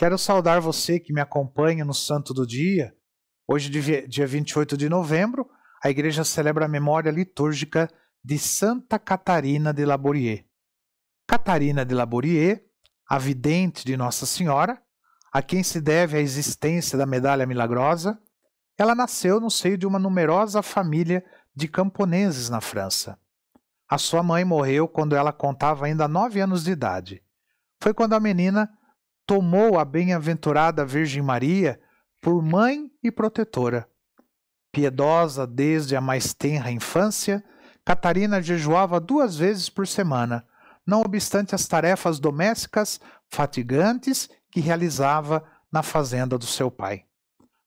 Quero saudar você que me acompanha no Santo do Dia. Hoje, dia 28 de novembro, a igreja celebra a memória litúrgica de Santa Catarina de Labourié. Catarina de Labourié, a vidente de Nossa Senhora, a quem se deve a existência da medalha milagrosa, ela nasceu no seio de uma numerosa família de camponeses na França. A sua mãe morreu quando ela contava ainda 9 anos de idade. Foi quando a menina tomou a bem-aventurada Virgem Maria por mãe e protetora. Piedosa desde a mais tenra infância, Catarina jejuava 2 vezes por semana, não obstante as tarefas domésticas fatigantes que realizava na fazenda do seu pai.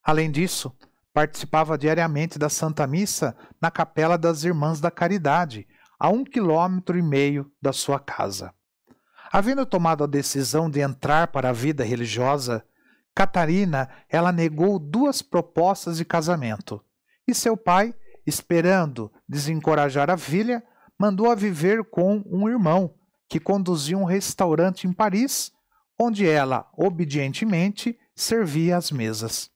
Além disso, participava diariamente da Santa Missa na Capela das Irmãs da Caridade, a 1,5 km da sua casa. Havendo tomado a decisão de entrar para a vida religiosa, Catarina, ela negou 2 propostas de casamento, e seu pai, esperando desencorajar a filha, mandou-a viver com um irmão, que conduzia um restaurante em Paris, onde ela, obedientemente, servia as mesas.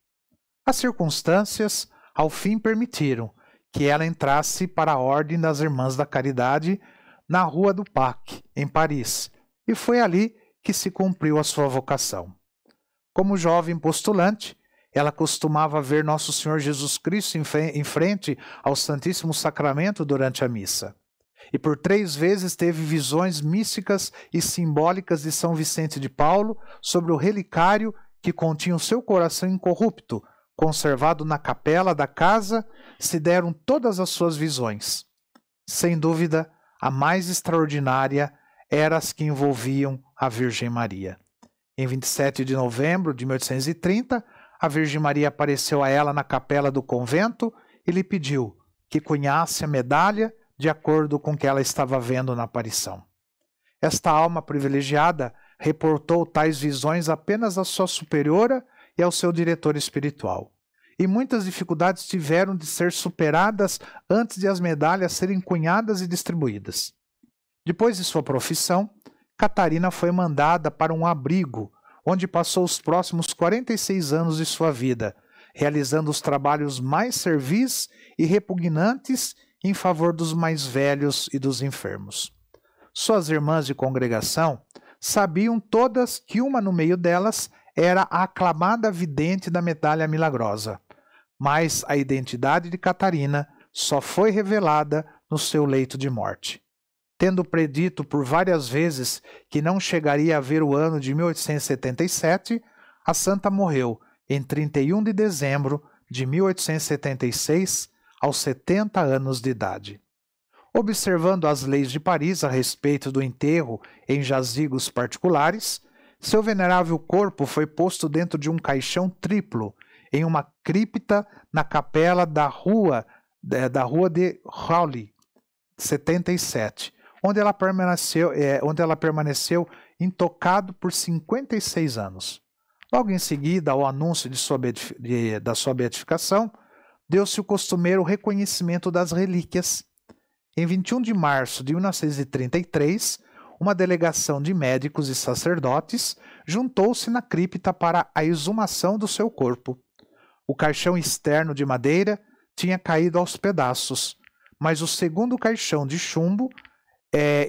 As circunstâncias, ao fim, permitiram que ela entrasse para a Ordem das Irmãs da Caridade na Rua do Pac, em Paris, e foi ali que se cumpriu a sua vocação. Como jovem postulante, ela costumava ver Nosso Senhor Jesus Cristo em frente ao Santíssimo Sacramento durante a missa. E por 3 vezes teve visões místicas e simbólicas de São Vicente de Paulo sobre o relicário que continha o seu coração incorrupto, conservado na capela da casa, se deram todas as suas visões. Sem dúvida, a mais extraordinária eram as que envolviam a Virgem Maria. Em 27 de novembro de 1830, a Virgem Maria apareceu a ela na capela do convento e lhe pediu que cunhasse a medalha de acordo com o que ela estava vendo na aparição. Esta alma privilegiada reportou tais visões apenas à sua superiora e ao seu diretor espiritual. E muitas dificuldades tiveram de ser superadas antes de as medalhas serem cunhadas e distribuídas. Depois de sua profissão, Catarina foi mandada para um abrigo, onde passou os próximos 46 anos de sua vida, realizando os trabalhos mais servis e repugnantes em favor dos mais velhos e dos enfermos. Suas irmãs de congregação sabiam todas que uma no meio delas era a aclamada vidente da medalha milagrosa, mas a identidade de Catarina só foi revelada no seu leito de morte. Tendo predito por várias vezes que não chegaria a ver o ano de 1877, a santa morreu em 31 de dezembro de 1876, aos 70 anos de idade. Observando as leis de Paris a respeito do enterro em jazigos particulares, seu venerável corpo foi posto dentro de um caixão triplo, em uma cripta na capela da Rua de Rowley, 77, onde ela permaneceu intocado por 56 anos. Logo em seguida, ao anúncio da sua beatificação, deu-se o costumeiro reconhecimento das relíquias. Em 21 de março de 1933, uma delegação de médicos e sacerdotes juntou-se na cripta para a exumação do seu corpo. O caixão externo de madeira tinha caído aos pedaços, mas o segundo caixão de chumbo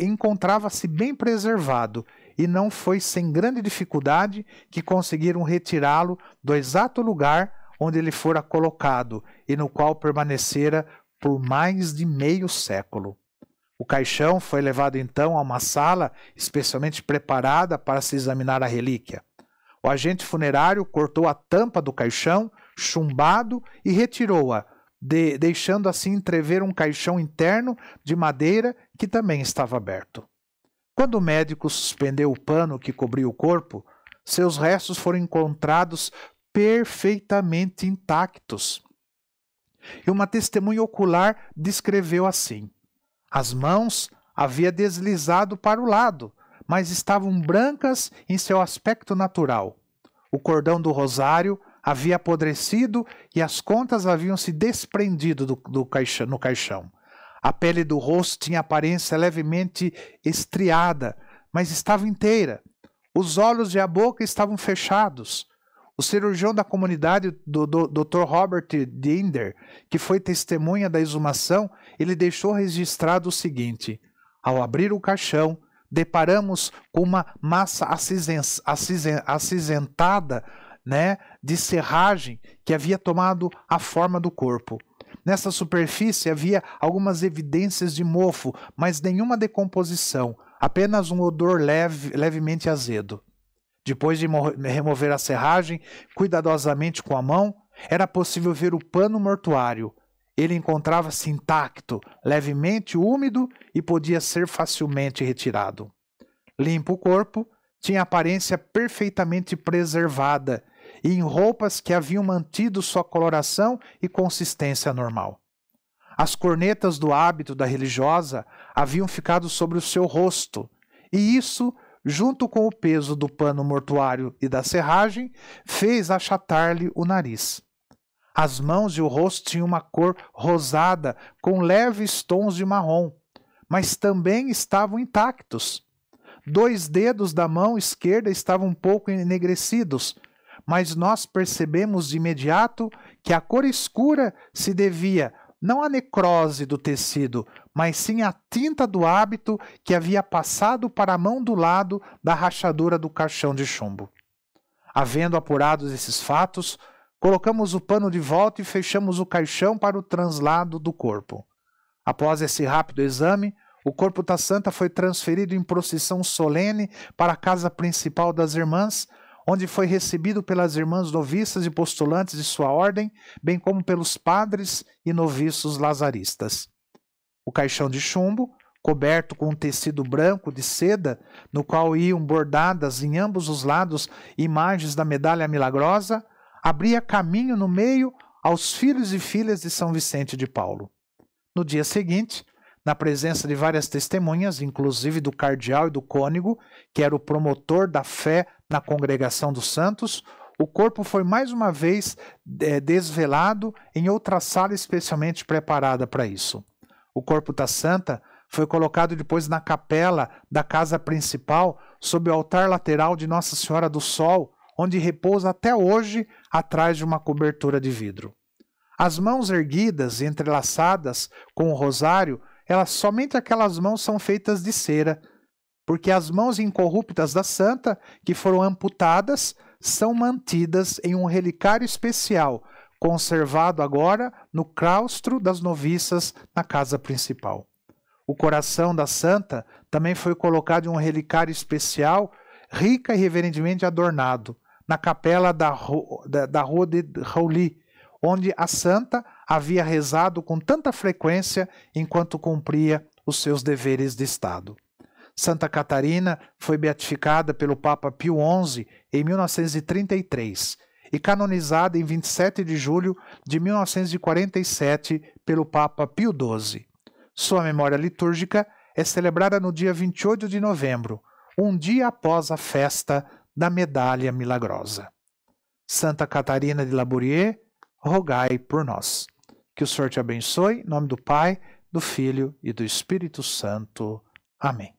encontrava-se bem preservado e não foi sem grande dificuldade que conseguiram retirá-lo do exato lugar onde ele fora colocado e no qual permanecera por mais de meio século. O caixão foi levado então a uma sala especialmente preparada para se examinar a relíquia. O agente funerário cortou a tampa do caixão, chumbado, e retirou-a, deixando assim entrever um caixão interno de madeira que também estava aberto. Quando o médico suspendeu o pano que cobria o corpo, seus restos foram encontrados perfeitamente intactos. E uma testemunha ocular descreveu assim: as mãos havia deslizado para o lado, mas estavam brancas em seu aspecto natural. O cordão do rosário havia apodrecido e as contas haviam se desprendido no caixão. A pele do rosto tinha aparência levemente estriada, mas estava inteira. Os olhos e a boca estavam fechados. O cirurgião da comunidade, Dr. Robert Dinder, que foi testemunha da exumação, ele deixou registrado o seguinte: ao abrir o caixão, deparamos com uma massa acinzentada, de serragem que havia tomado a forma do corpo. Nessa superfície havia algumas evidências de mofo, mas nenhuma decomposição, apenas um odor levemente azedo. Depois de remover a serragem cuidadosamente com a mão, era possível ver o pano mortuário. Ele encontrava-se intacto, levemente úmido e podia ser facilmente retirado. Limpo o corpo, tinha aparência perfeitamente preservada e em roupas que haviam mantido sua coloração e consistência normal. As cornetas do hábito da religiosa haviam ficado sobre o seu rosto, e isso, junto com o peso do pano mortuário e da serragem, fez achatar-lhe o nariz. As mãos e o rosto tinham uma cor rosada com leves tons de marrom, mas também estavam intactos. 2 dedos da mão esquerda estavam um pouco enegrecidos, mas nós percebemos de imediato que a cor escura se devia não à necrose do tecido, mas sim à tinta do hábito que havia passado para a mão do lado da rachadura do caixão de chumbo. Havendo apurado esses fatos, colocamos o pano de volta e fechamos o caixão para o translado do corpo. Após esse rápido exame, o corpo da santa foi transferido em procissão solene para a casa principal das irmãs, onde foi recebido pelas irmãs noviças e postulantes de sua ordem, bem como pelos padres e noviços lazaristas. O caixão de chumbo, coberto com um tecido branco de seda, no qual iam bordadas em ambos os lados imagens da medalha milagrosa, abria caminho no meio aos filhos e filhas de São Vicente de Paulo. No dia seguinte, na presença de várias testemunhas, inclusive do cardeal e do cônego, que era o promotor da fé na congregação dos santos, o corpo foi mais uma vez desvelado em outra sala especialmente preparada para isso. O corpo da santa foi colocado depois na capela da casa principal, sob o altar lateral de Nossa Senhora do Sol, onde repousa até hoje atrás de uma cobertura de vidro. As mãos erguidas e entrelaçadas com o rosário, somente aquelas mãos são feitas de cera, porque as mãos incorruptas da santa, que foram amputadas, são mantidas em um relicário especial, conservado agora no claustro das noviças na casa principal. O coração da santa também foi colocado em um relicário especial, rica e reverentemente adornado, na capela da Rua de Rouly, onde a santa havia rezado com tanta frequência enquanto cumpria os seus deveres de Estado. Santa Catarina foi beatificada pelo Papa Pio XI em 1933 e canonizada em 27 de julho de 1947 pelo Papa Pio XII. Sua memória litúrgica é celebrada no dia 28 de novembro, um dia após a festa da Medalha Milagrosa. Santa Catarina de Labourié, rogai por nós. Que o Senhor te abençoe, em nome do Pai, do Filho e do Espírito Santo. Amém.